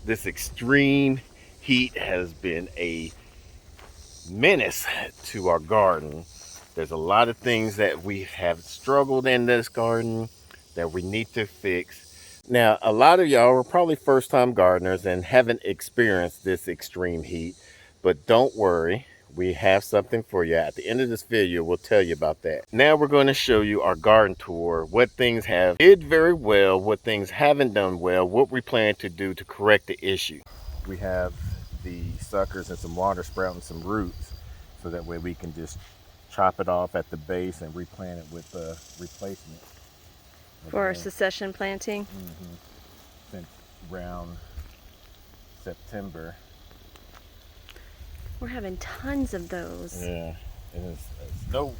This extreme heat has been a menace to our garden. There's a lot of things that we have struggled in this garden that we need to fix. Now, a lot of y'all are probably first time gardeners and haven't experienced this extreme heat, but don't worry, we have something for you. At the end of this video, we'll tell you about that. Now we're going to show you our garden tour, what things have did very well, what things haven't done well, what we plan to do to correct the issue. We have the suckers and some water sprouting some roots, so that way we can just chop it off at the base and replant it with a replacement. For succession planting? Since around September. We're having tons of those. Yeah, and it's no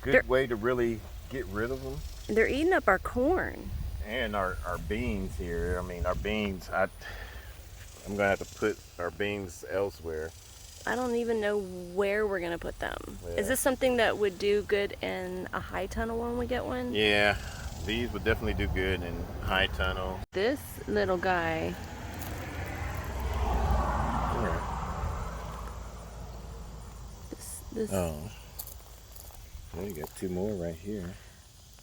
good way to really get rid of them. They're eating up our corn. And our beans here. I mean, our beans, I'm going to have to put our beans elsewhere. I don't even know where we're going to put them. Yeah. Is this something that would do good in a high tunnel when we get one? Yeah, these would definitely do good in high tunnel. This little guy. This. Oh. Well, you got two more right here.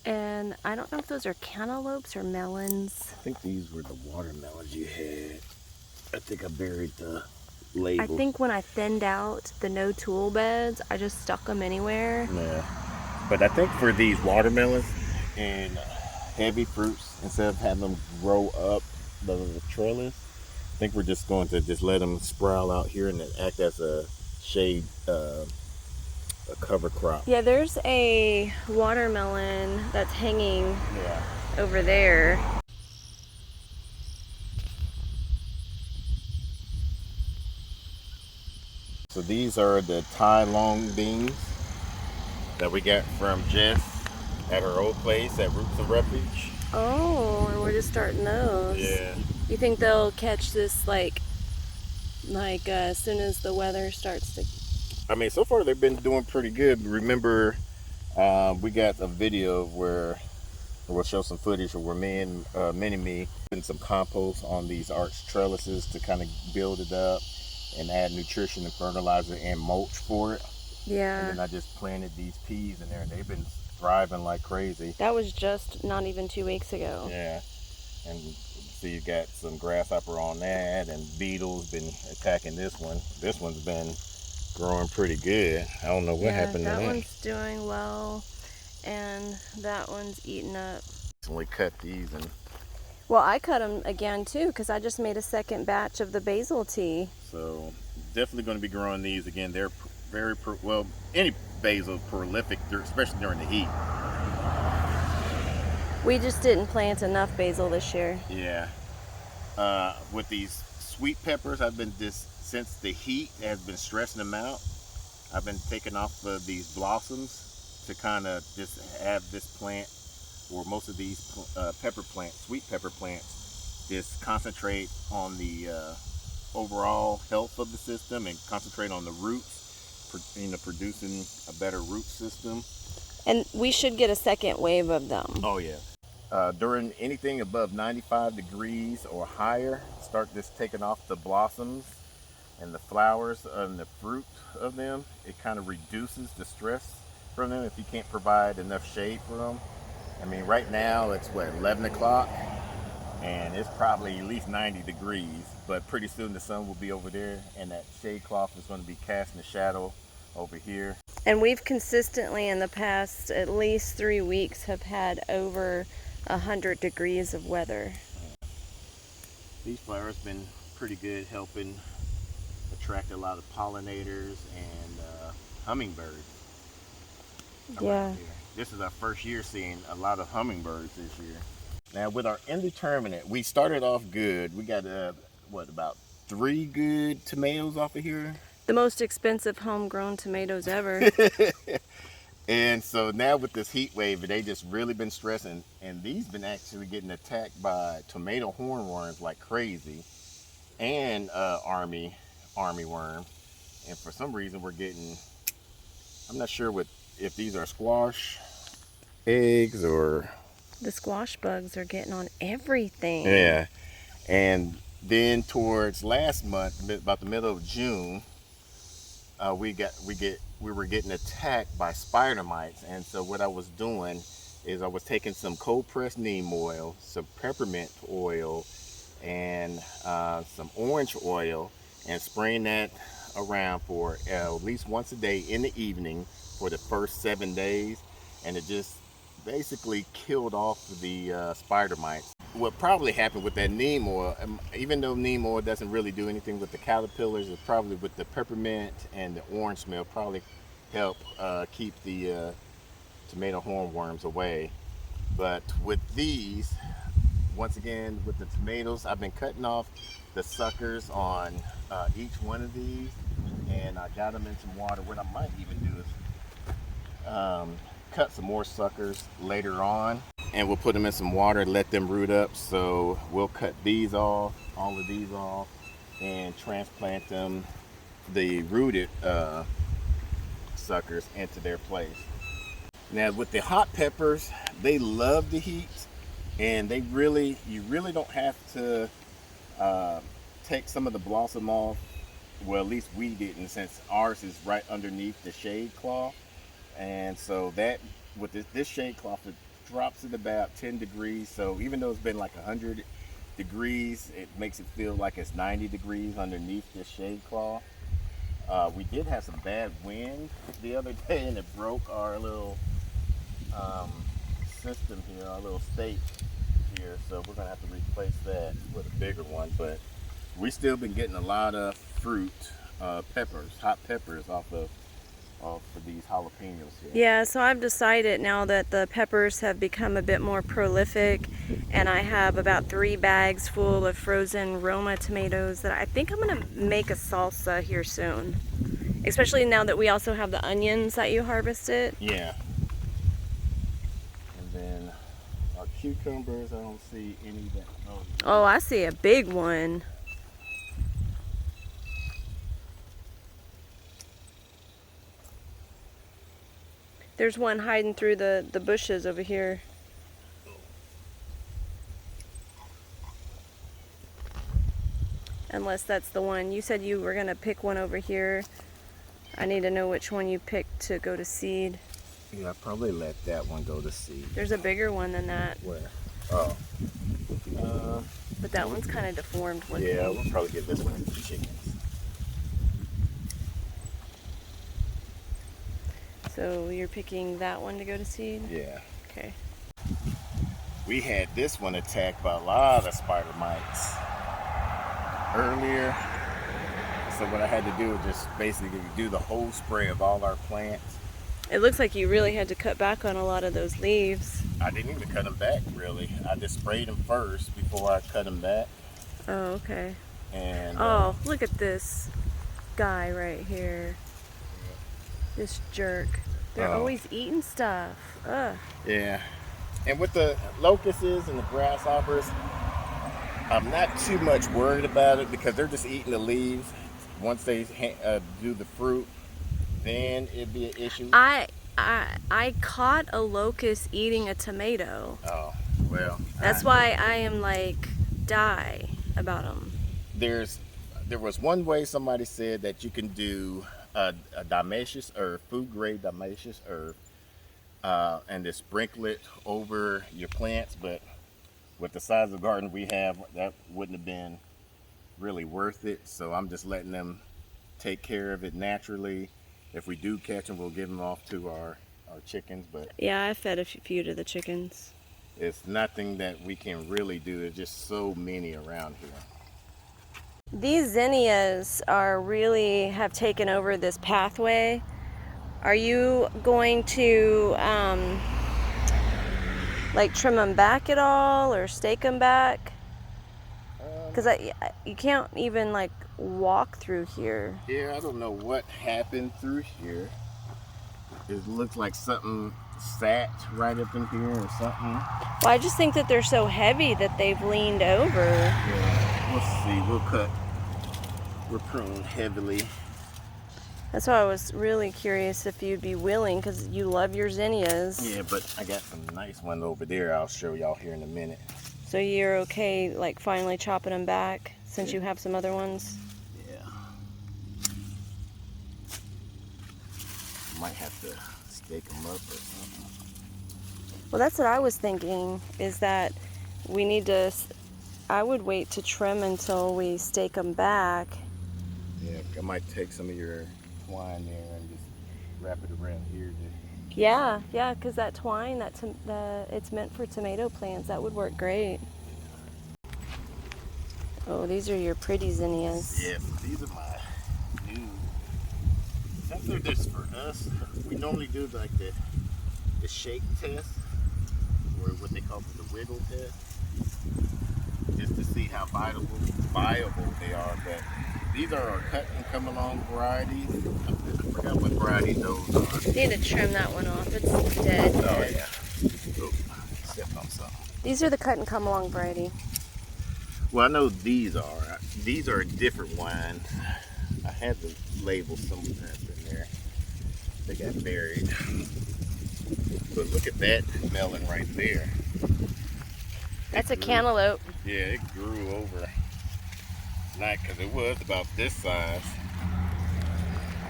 And I don't know if those are cantaloupes or melons. I think these were the watermelons you had. I think I buried the label. I think when I thinned out the no tool beds, I just stuck them anywhere. Yeah. But I think for these watermelons and heavy fruits, instead of having them grow up the trellis, I think we're just going to just let them sprout out here and act as a shade, a cover crop. Yeah, there's a watermelon that's hanging over there. So these are the Thai long beans that we got from Jess at her old place at Roots of Refuge. Oh, and we're just starting those. Yeah. You think they'll catch this like as soon as the weather starts to... I mean, so far they've been doing pretty good. Remember, we got a video where we'll show some footage where me and Mini-Me putting some compost on these arched trellises to kind of build it up and add nutrition and fertilizer and mulch for it. Yeah. And then I just planted these peas in there and they've been thriving like crazy. That was just not even 2 weeks ago. Yeah. And so you got some grasshopper on that, and beetles been attacking this one. This one's been growing pretty good. I don't know what happened to that. That one's doing well, and that one's eating up. We cut these and... Well, I cut them again too, because I just made a second batch of the basil tea. So definitely going to be growing these again. They're very, well, any basil prolific, especially during the heat. We just didn't plant enough basil this year. Yeah. With these sweet peppers, I've been since the heat has been stressing them out, I've been taking off these blossoms to kind of just have this plant, or most of these pepper plants, sweet pepper plants, just concentrate on the overall health of the system and concentrate on the roots, producing a better root system. And we should get a second wave of them. Oh yeah. During anything above 95 degrees or higher, start just taking off the blossoms and the flowers and the fruit of them. It kind of reduces the stress from them if you can't provide enough shade for them. I mean, right now it's what, 11 o'clock, and it's probably at least 90 degrees, but pretty soon the sun will be over there and that shade cloth is going to be casting a shadow over here. And we've consistently in the past at least 3 weeks have had over 100 degrees of weather. These flowers been pretty good, helping attract a lot of pollinators and hummingbirds. Yeah. This is our first year seeing a lot of hummingbirds this year. Now with our indeterminate, we started off good. We got about 3 good tomatoes off of here. The most expensive homegrown tomatoes ever. And so now with this heat wave, they just really been stressing, and these been actually getting attacked by tomato hornworms like crazy, and army worm. And for some reason we're getting, I'm not sure if these are squash eggs or... The squash bugs are getting on everything. Yeah, and Then towards last month, about the middle of June, we were getting attacked by spider mites. And so what I was doing is I was taking some cold pressed neem oil, some peppermint oil, and some orange oil, and spraying that around for at least once a day in the evening for the first 7 days, and it just basically killed off the spider mites. What probably happened with that neem oil, even though neem oil doesn't really do anything with the caterpillars, it's probably with the peppermint and the orange smell probably help keep the tomato hornworms away. But with these, once again, with the tomatoes, I've been cutting off the suckers on each one of these, and I got them in some water. What I might even do is cut some more suckers later on, and we'll put them in some water, let them root up. So we'll cut these off, all of these off, and transplant them, the rooted suckers, into their place. Now with the hot peppers, they love the heat, and you really don't have to take some of the blossom off. Well, at least we didn't, since ours is right underneath the shade cloth. And so that with this shade cloth, it drops at about 10 degrees. So even though it's been like 100 degrees, it makes it feel like it's 90 degrees underneath this shade cloth. We did have some bad wind the other day, and it broke our little system here, our little stake here. So we're gonna have to replace that with a bigger one. But we still been getting a lot of fruit, peppers, hot peppers off of these jalapenos here. Yeah, so I've decided now that the peppers have become a bit more prolific, and I have about 3 bags full of frozen Roma tomatoes that I think I'm gonna make a salsa here soon. Especially now that we also have the onions that you harvested. Yeah. And then our cucumbers, I don't see any that. Oh, I see a big one. There's one hiding through the bushes over here. Unless that's the one. You said you were going to pick one over here. I need to know which one you picked to go to seed. Yeah, I probably let that one go to seed. There's a bigger one than that. Where? Oh. But that one's kind of deformed looking. Yeah, we'll probably give this one to the chickens. So you're picking that one to go to seed? Yeah. Okay. We had this one attacked by a lot of spider mites earlier. So what I had to do was just basically do the whole spray of all our plants. It looks like you really had to cut back on a lot of those leaves. I didn't even cut them back, really. I just sprayed them first before I cut them back. Oh, okay. And oh, look at this guy right here. This jerk. They're always eating stuff. Ugh. Yeah. And with the locusts and the grasshoppers, I'm not too much worried about it because they're just eating the leaves. Once they do the fruit, then it'd be an issue. I caught a locust eating a tomato. Oh, well. That's why I am like die about them. There was one way somebody said that you can do a dimaceous herb, food grade dimaceous herb, and just sprinkle it over your plants. But with the size of garden we have, that wouldn't have been really worth it. So I'm just letting them take care of it naturally. If we do catch them, we'll give them off to our chickens. But yeah, I fed a few to the chickens. It's nothing that we can really do. There's just so many around here. These zinnias have taken over this pathway. Are you going to like trim them back at all or stake them back? Because you can't even like walk through here. Yeah, I don't know what happened through here. It looks like something sat right up in here or something. Well, I just think that they're so heavy that they've leaned over. Yeah, we'll see. We'll cut. We're pruned heavily. That's why I was really curious if you'd be willing, because you love your zinnias. Yeah, but I got some nice ones over there I'll show y'all here in a minute. So you're okay, like, finally chopping them back since you have some other ones? Yeah. Might have to stake them up or something. Well, that's what I was thinking, is that we need to, I would wait to trim until we stake them back. Yeah, I might take some of your twine there and just wrap it around here. Yeah, because that twine, it's meant for tomato plants. That would work great. Oh, these are your pretty zinnias. Yes, these are my new. Since they're just for us, we normally do like the shake test, or what they call the wiggle test, just to see how viable they are. But these are our cut and come along varieties. I forgot what variety those are. Need to trim that one off. It's dead. Oh yeah. Oh, stepped on something. These are the cut and come along variety. Well, I know these are. These are different wines. I had to label some of that in there. They got buried. But look at that melon right there. That's a cantaloupe. Yeah, it grew over night because it was about this size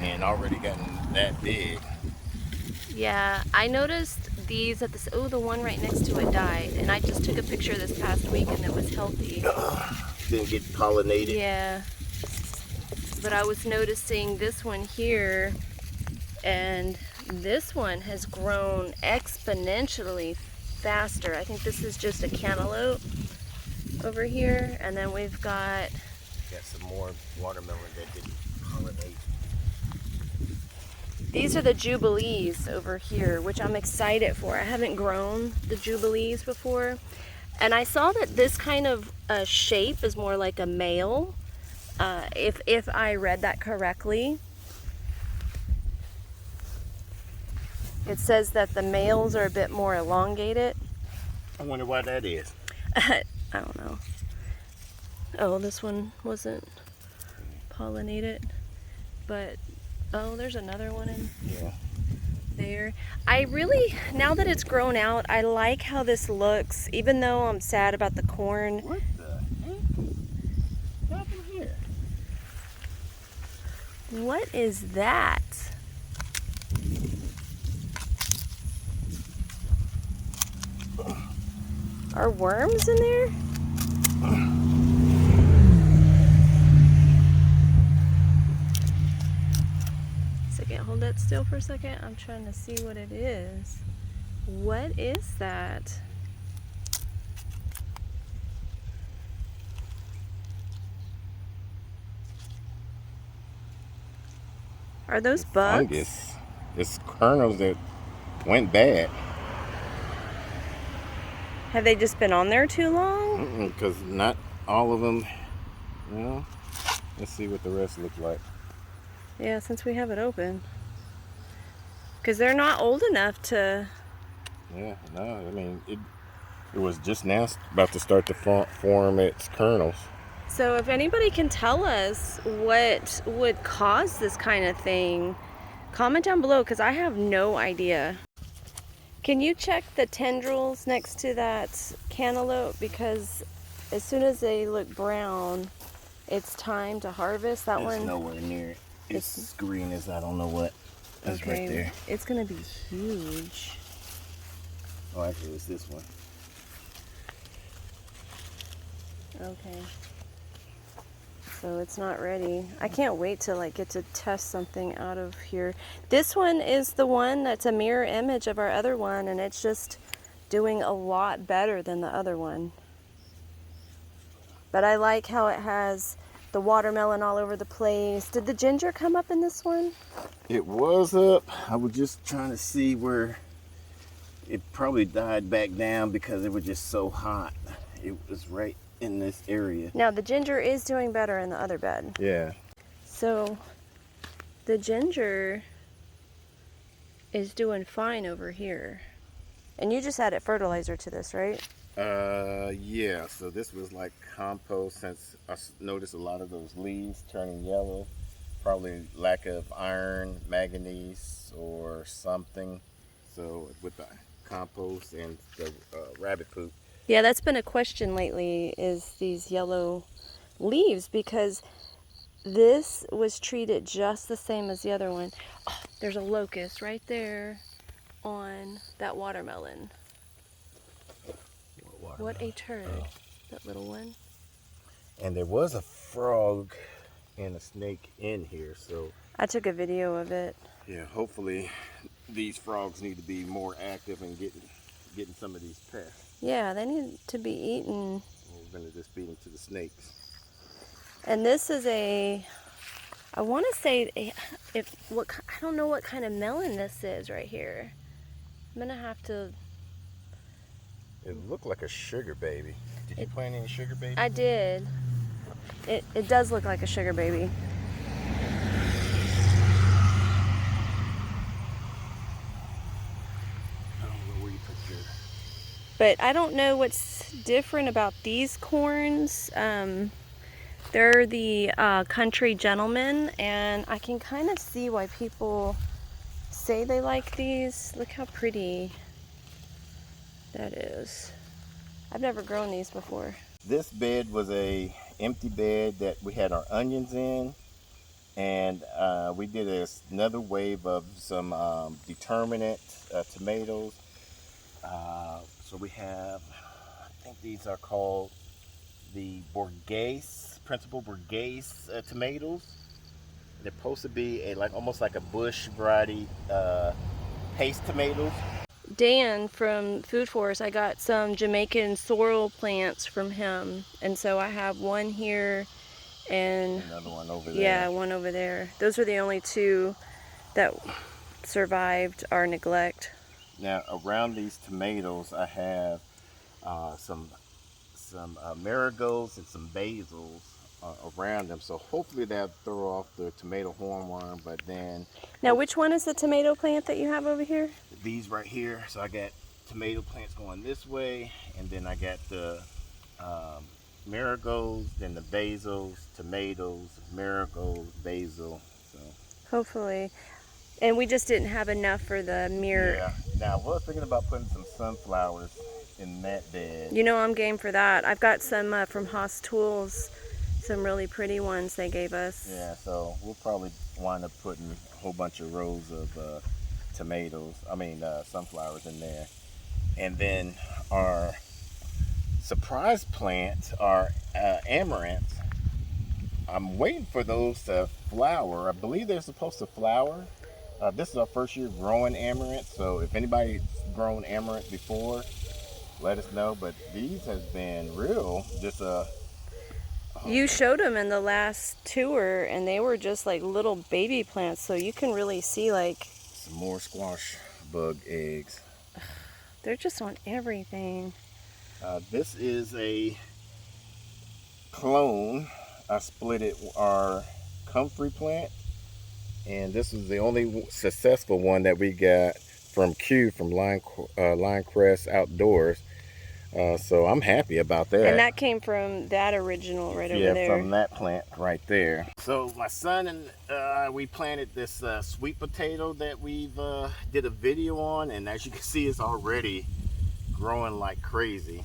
and already gotten that big. Yeah, I noticed these at this. Oh, the one right next to it died, and I just took a picture this past week, and it was healthy. Didn't get pollinated. Yeah, but I was noticing this one here, and this one has grown exponentially faster. I think this is just a cantaloupe over here, and then we've got some more watermelon that didn't pollinate. These are the Jubilees over here, which I'm excited for. I haven't grown the Jubilees before. And I saw that this kind of shape is more like a male, if I read that correctly. It says that the males are a bit more elongated. I wonder why that is. I don't know. Oh, this one wasn't pollinated, but oh, there's another one in there. I really, now that it's grown out, I like how this looks, even though I'm sad about the corn. What the heck? What happened here? What is that? Are worms in there? Hold that still for a second. I'm trying to see what it is. What is that? Are those bugs? Fungus. It's kernels that went bad. Have they just been on there too long? Because not all of them, you know. Let's see what the rest look like. Yeah, since we have it open. Because they're not old enough to... Yeah, no, I mean, it was just now about to start to form its kernels. So if anybody can tell us what would cause this kind of thing, comment down below, because I have no idea. Can you check the tendrils next to that cantaloupe? Because as soon as they look brown, it's time to harvest. That one... It's nowhere near it. It's green as I don't know what. That's okay, right there. It's gonna be huge. Oh, actually, it's this one. Okay. So it's not ready. I can't wait to get to test something out of here. This one is the one that's a mirror image of our other one, and it's just doing a lot better than the other one. But I like how it has the watermelon all over the place. Did the ginger come up in this one? It was up. I was just trying to see where it probably died back down because it was just so hot. It was right in this area. Now the ginger is doing better in the other bed. Yeah. So the ginger is doing fine over here. And you just added fertilizer to this, right? Yeah, so this was like compost, since I noticed a lot of those leaves turning yellow. Probably lack of iron, manganese, or something. So with the compost and the rabbit poop, Yeah, that's been a question lately, is these yellow leaves, because this was treated just the same as the other one. Oh, there's a locust right there on that watermelon. What a turd, that little one. And there was a frog and a snake in here, so I took a video of it. yeah, hopefully these frogs need to be more active and getting some of these pests. Yeah, they need to be eaten. We're gonna just feed them to the snakes. And this is I want to say, I don't know what kind of melon this is right here. I'm gonna have to. It looked like a sugar baby. Did you plant any sugar babies? I did. It does look like a sugar baby. I don't know where you put your. But I don't know what's different about these corns. They're the country gentlemen, and I can kind of see why people say they like these. Look how pretty that is. I've never grown these before. This bed was a empty bed that we had our onions in, and we did another wave of some determinate tomatoes. So we have, I think these are called the Borghese, Principal Borghese tomatoes. They're supposed to be almost like a bush variety paste tomatoes. Dan from Food Forest, I got some Jamaican sorrel plants from him, and so I have one here and another one over there. Yeah, one over there. Those are the only two that survived our neglect. Now around these tomatoes, I have some marigolds and some basils around them. So hopefully that'll throw off the tomato hornworm. But then now, which one is the tomato plant that you have over here? These right here. So I got tomato plants going this way, and then I got the marigolds, then the basils, tomatoes, marigolds, basil. So hopefully. And we just didn't have enough for the mirror. Yeah. Now I was thinking about putting some sunflowers in that bed. You know, I'm game for that. I've got some from Haas Tools, some really pretty ones they gave us. Yeah, so we'll probably wind up putting a whole bunch of rows of sunflowers in there. And then our surprise plant are amaranths. I'm waiting for those to flower. I believe they're supposed to flower. This is our first year growing amaranth, so if anybody's grown amaranth before, let us know. But these has been just you showed them in the last tour, and they were just like little baby plants, so you can really see like some more squash bug eggs. They're just on everything. This is a clone. I split it our comfrey plant, and this is the only successful one that we got from Q from Linecrest Outdoors. So I'm happy about that. And that came from that original right over there. Yeah, from that plant right there. So my son and we planted this sweet potato that we've did a video on, and as you can see, it's already growing like crazy.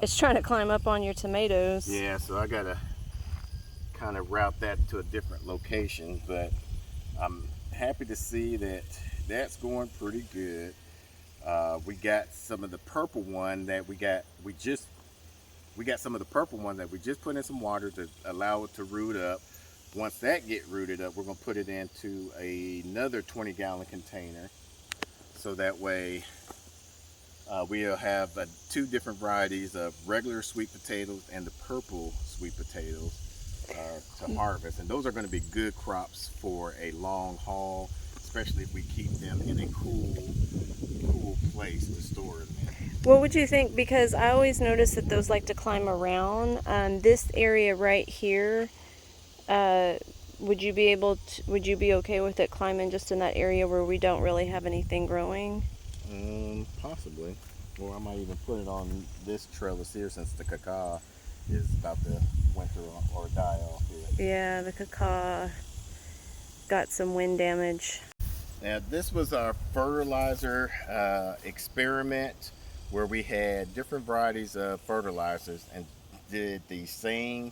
It's trying to climb up on your tomatoes. Yeah, so I gotta kind of route that to a different location, but I'm happy to see that that's going pretty good. We got some of the purple one that we got some of the purple one that we just put in some water to allow it to root up. Once that get rooted up, we're gonna put it into another 20-gallon container, so that way we'll have two different varieties of regular sweet potatoes and the purple sweet potatoes to harvest. And those are going to be good crops for a long haul, especially if we keep them in a cool place to store them in. What would you think? Because I always notice that those like to climb around. This area right here, would you be okay with it climbing just in that area where we don't really have anything growing? Possibly. Or I might even put it on this trellis here, since the cacao is about to winter or die off here. Yeah, the cacao got some wind damage. Now this was our fertilizer experiment. where we had different varieties of fertilizers and did the same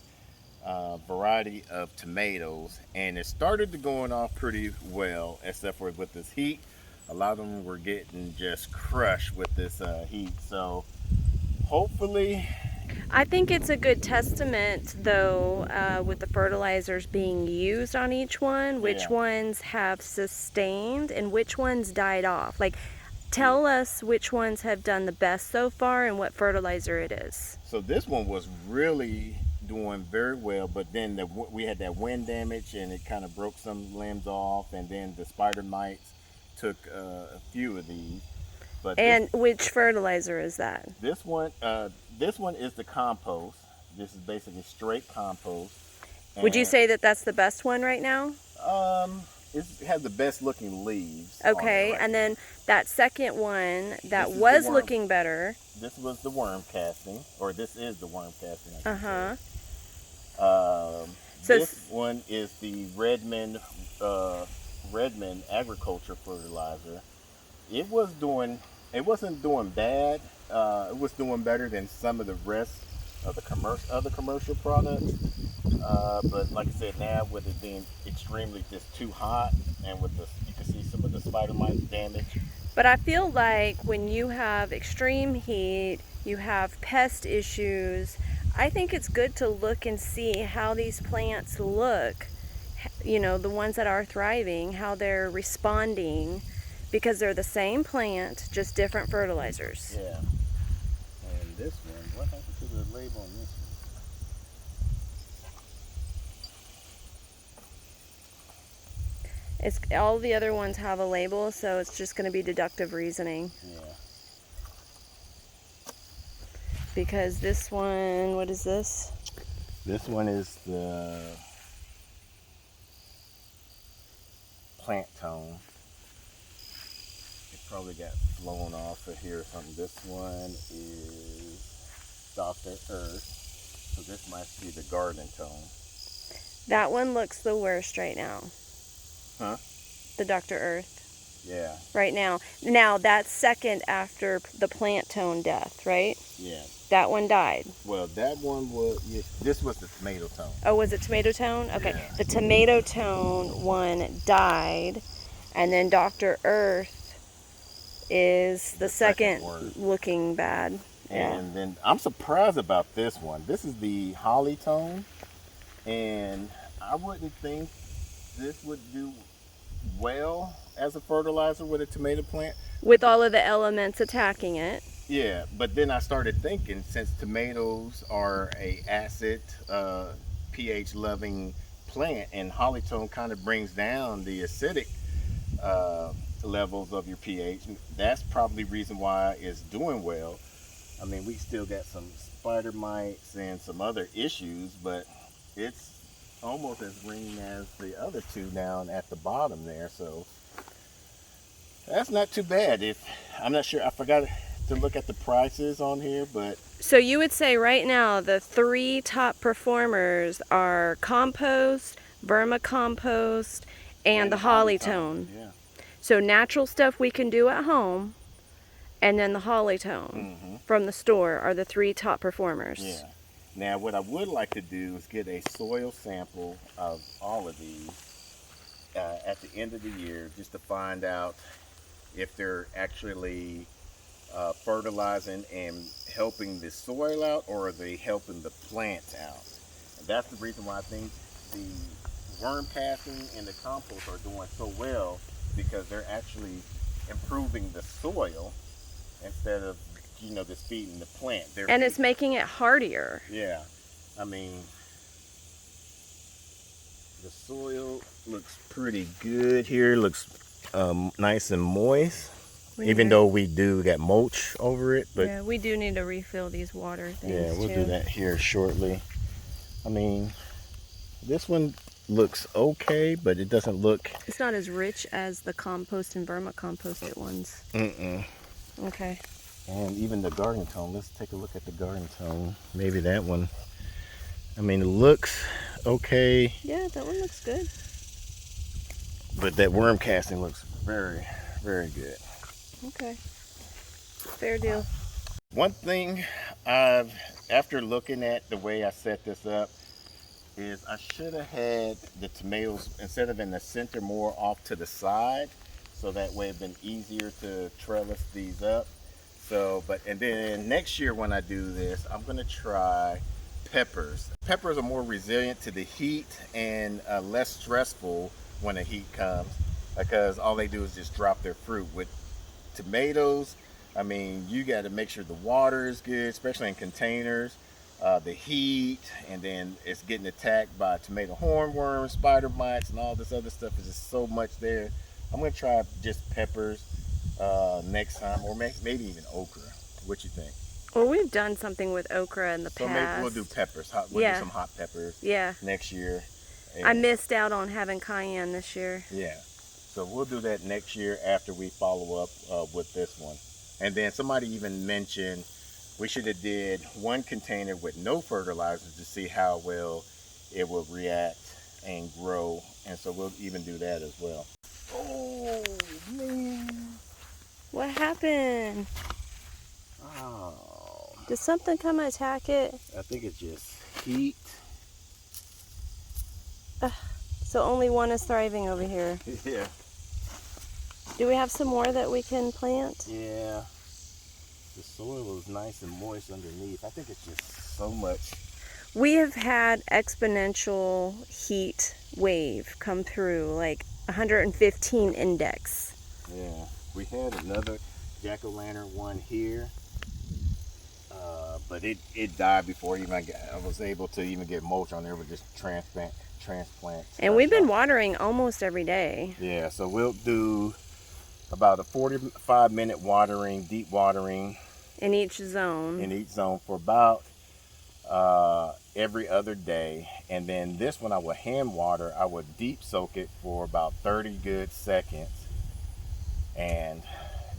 variety of tomatoes, and it started to going off pretty well, except for with this heat. A lot of them were getting just crushed with this heat. So hopefully, I think it's a good testament, though, with the fertilizers being used on each one, which yeah. ones have sustained and which ones died off. Like, tell us which ones have done the best so far and what fertilizer it is. So this one was really doing very well, but then we had that wind damage and it kind of broke some limbs off, and then the spider mites took a few of these. But And which fertilizer is that? this one is the compost. This is basically straight compost. Would you say that that's the best one right now? It has the best looking leaves. Okay, right and now. then that second one that This is was the worm. looking better. This was the worm casting, or this is the worm casting. I should Uh-huh. say. So This one is the Redmond agriculture fertilizer. It wasn't doing bad. It was doing better than some of the rest of the other commercial products. But like I said, now with it being extremely just too hot, and with you can see some of the spider mite damage. But I feel like when you have extreme heat, you have pest issues, I think it's good to look and see how these plants look, you know, the ones that are thriving, how they're responding, because they're the same plant, just different fertilizers. Yeah. And this one, what happened to the label on this one? It's all the other ones have a label, so it's just going to be deductive reasoning. Yeah. Because this one, what is this? This one is the plant tone. It probably got blown off of here or something. This one is Dr. Earth. So this might be the garden tone. That one looks the worst right now. Huh? The Dr. Earth. Yeah. Right now. Now, that's second after the plant tone death, right? Yeah. That one died. Well, that one was, yeah, this was the tomato tone. Oh, was it tomato tone? Okay. Yeah. The tomato tone one died, and then Dr. Earth is the second one. looking bad. And then I'm surprised about this one. This is the holly tone, and I wouldn't think this would do well as a fertilizer with a tomato plant. With all of the elements attacking it. Yeah, but then I started thinking, since tomatoes are a acid, pH loving plant, and hollytone kind of brings down the acidic levels of your pH, that's probably reason why it's doing well. I mean, we still got some spider mites and some other issues, but it's almost as green as the other two down at the bottom there, so that's not too bad. I'm not sure, I forgot to look at the prices on here, but So you would say right now the three top performers are compost, vermicompost, and the hollytone. Yeah. So natural stuff we can do at home, and then the hollytone from the store are the three top performers. Yeah. Now, what I would like to do is get a soil sample of all of these at the end of the year, just to find out if they're actually fertilizing and helping the soil out, or are they helping the plants out. And that's the reason why I think the worm casting and the compost are doing so well, because they're actually improving the soil instead of, you know, just feeding the plant. And it's making it hardier. Yeah, I mean, the soil looks pretty good here. Looks nice and moist. Even though we do got mulch over it, but yeah, we do need to refill these water things. yeah, we'll too. do that here shortly. I mean, this one looks okay, but it doesn't look. It's not as rich as the compost and vermicomposted ones. Okay. And even the garden tone. Let's take a look at the garden tone. Maybe that one. I mean, it looks okay. Yeah, that one looks good. But that worm casting looks very, very good. Okay. Fair deal. One thing after looking at the way I set this up, is I should have had the tomatoes instead of in the center more off to the side, so that way it'd been easier to trellis these up. So, but and then next year when I do this, I'm gonna try peppers. Peppers are more resilient to the heat and less stressful when the heat comes, because all they do is just drop their fruit. With tomatoes, I mean, you got to make sure the water is good, especially in containers. The heat, and then it's getting attacked by tomato hornworms, spider mites, and all this other stuff. Is just so much there. I'm gonna try just peppers next time, or maybe even okra. What you think? Well, we've done something with okra in the So past. maybe we'll do peppers. We'll do some hot peppers. Yeah. Next year. I missed out on having cayenne this year. Yeah. So we'll do that next year after we follow up with this one. And then somebody even mentioned we should have did one container with no fertilizer to see how well it will react and grow. And so we'll even do that as well. Oh, man. What happened? Oh. Did something come attack it? I think it's just heat. So only one is thriving over here. Yeah. Do we have some more that we can plant? Yeah. The soil is nice and moist underneath. I think it's just so much. We have had exponential heat wave come through, like 115 index. Yeah. We had another jack-o'-lantern one here. But it died before even I was able to even get mulch on there with just transplant. And we've been watering almost every day. Yeah, so we'll do about a 45-minute watering, deep watering. In each zone. In each zone for about every other day. And then this one I would hand water. I would deep soak it for about 30 good seconds. And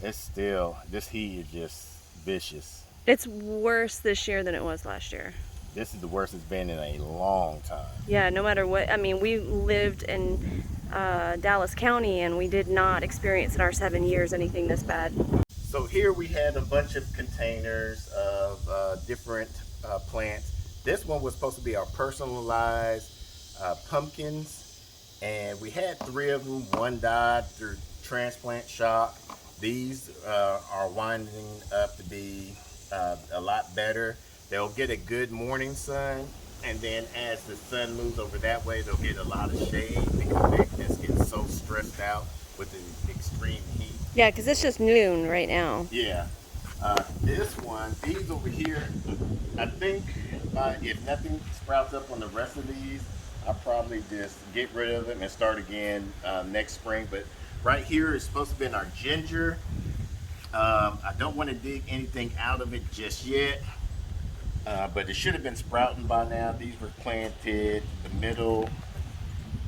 it's still, this heat is just vicious. It's worse this year than it was last year. This is the worst it's been in a long time. Yeah, no matter what. I mean, we lived in Dallas County and we did not experience in our 7 years anything this bad. So here we had a bunch of containers of different plants. This one was supposed to be our personalized pumpkins, and we had 3 of them. One died through transplant shock. These are winding up to be a lot better. They'll get a good morning sun, and then as the sun moves over that way, they'll get a lot of shade because they just get so stressed out with the extreme heat. Yeah, because it's just noon right now. Yeah. This one, these over here, I think if nothing sprouts up on the rest of these, I'll probably just get rid of them and start again next spring. But right here is supposed to be our ginger. I don't want to dig anything out of it just yet. But it should have been sprouting by now. These were planted the middle.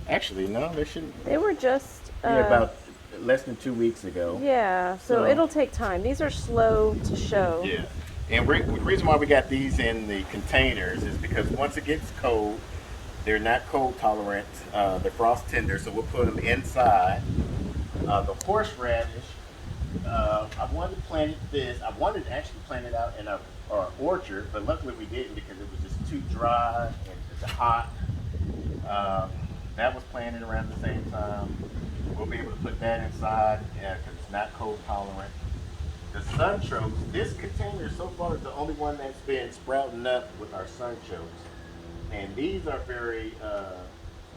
Actually, no, they shouldn't. They were just about less than 2 weeks ago. Yeah, so it'll take time. These are slow to show. Yeah, and the reason why we got these in the containers is because once it gets cold, they're not cold tolerant. They're frost tender, so we'll put them inside. The horseradish, I wanted to plant this. I wanted to actually plant it out in our orchard, but luckily we didn't because it was just too dry and it's hot. That was planted around the same time. We'll be able to put that inside because it's not cold tolerant. The sunchokes, this container so far is the only one that's been sprouting up with our sunchokes. And these are very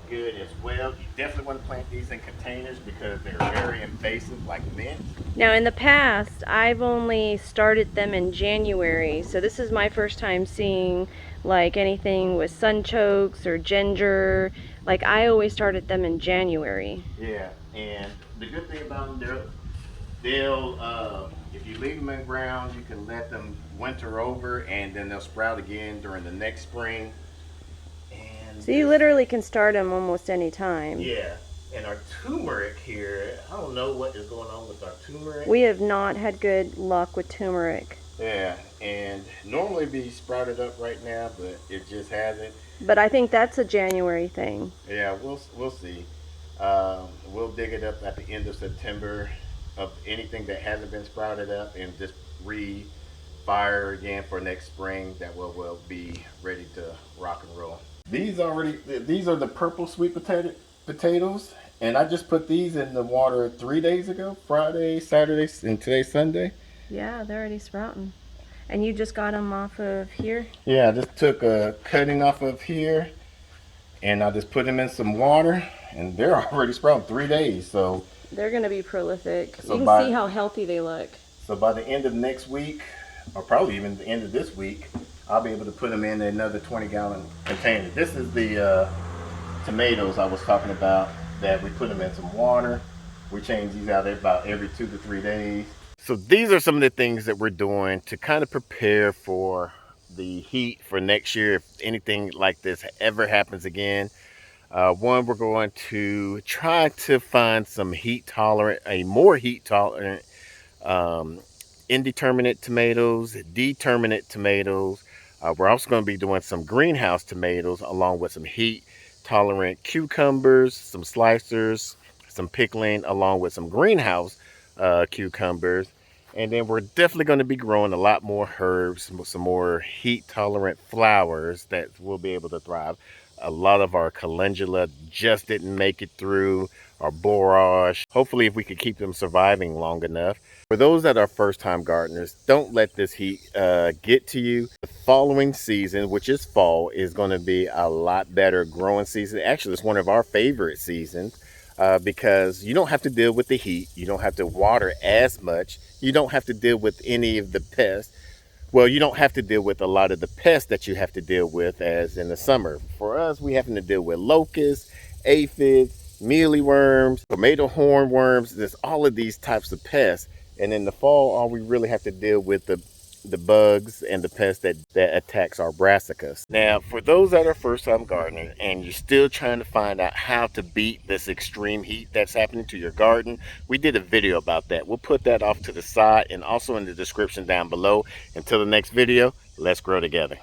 good as well. You definitely want to plant these in containers because they're very invasive, like mint. Now in the past, I've only started them in January, so this is my first time seeing like anything with sunchokes or ginger. Like I always started them in January. Yeah, and the good thing about them, they'll if you leave them in ground, you can let them winter over, and then they'll sprout again during the next spring. So you literally can start them almost any time. Yeah, and our turmeric here, I don't know what is going on with our turmeric. We have not had good luck with turmeric. Yeah, and normally be sprouted up right now, but it just hasn't. But I think that's a January thing. Yeah, we'll see. We'll dig it up at the end of September of anything that hasn't been sprouted up and just fire again for next spring. That will be ready to rock and roll. These are the purple sweet potatoes, and I just put these in the water 3 days ago, Friday, Saturday, and today's Sunday. Yeah, they're already sprouting. And you just got them off of here? Yeah, I just took a cutting off of here, and I just put them in some water, and they're already sprouting 3 days. So they're going to be prolific. So you can by, see how healthy they look. So by the end of next week, or probably even the end of this week, I'll be able to put them in another 20-gallon container. This is the tomatoes I was talking about that we put them in some water. We change these out about every 2 to 3 days. So these are some of the things that we're doing to kind of prepare for the heat for next year if anything like this ever happens again. One, we're going to try to find some more heat tolerant indeterminate tomatoes, determinate tomatoes. We're also going to be doing some greenhouse tomatoes along with some heat tolerant cucumbers, some slicers, some pickling, along with some greenhouse cucumbers. And then we're definitely going to be growing a lot more herbs, some more heat tolerant flowers that will be able to thrive. A lot of our calendula just didn't make it through, our borage. Hopefully, if we could keep them surviving long enough. For those that are first-time gardeners, don't let this heat get to you. The following season, which is fall, is going to be a lot better growing season. Actually, it's one of our favorite seasons because you don't have to deal with the heat. You don't have to water as much. You don't have to deal with any of the pests. Well, you don't have to deal with a lot of the pests that you have to deal with as in the summer. For us, we having to deal with locusts, aphids, mealyworms, tomato hornworms. There's all of these types of pests. And in the fall, all we really have to deal with the bugs and the pests that attacks our brassicas. Now, for those that are first-time gardeners and you're still trying to find out how to beat this extreme heat that's happening to your garden, we did a video about that. We'll put that off to the side and also in the description down below. Until the next video, let's grow together.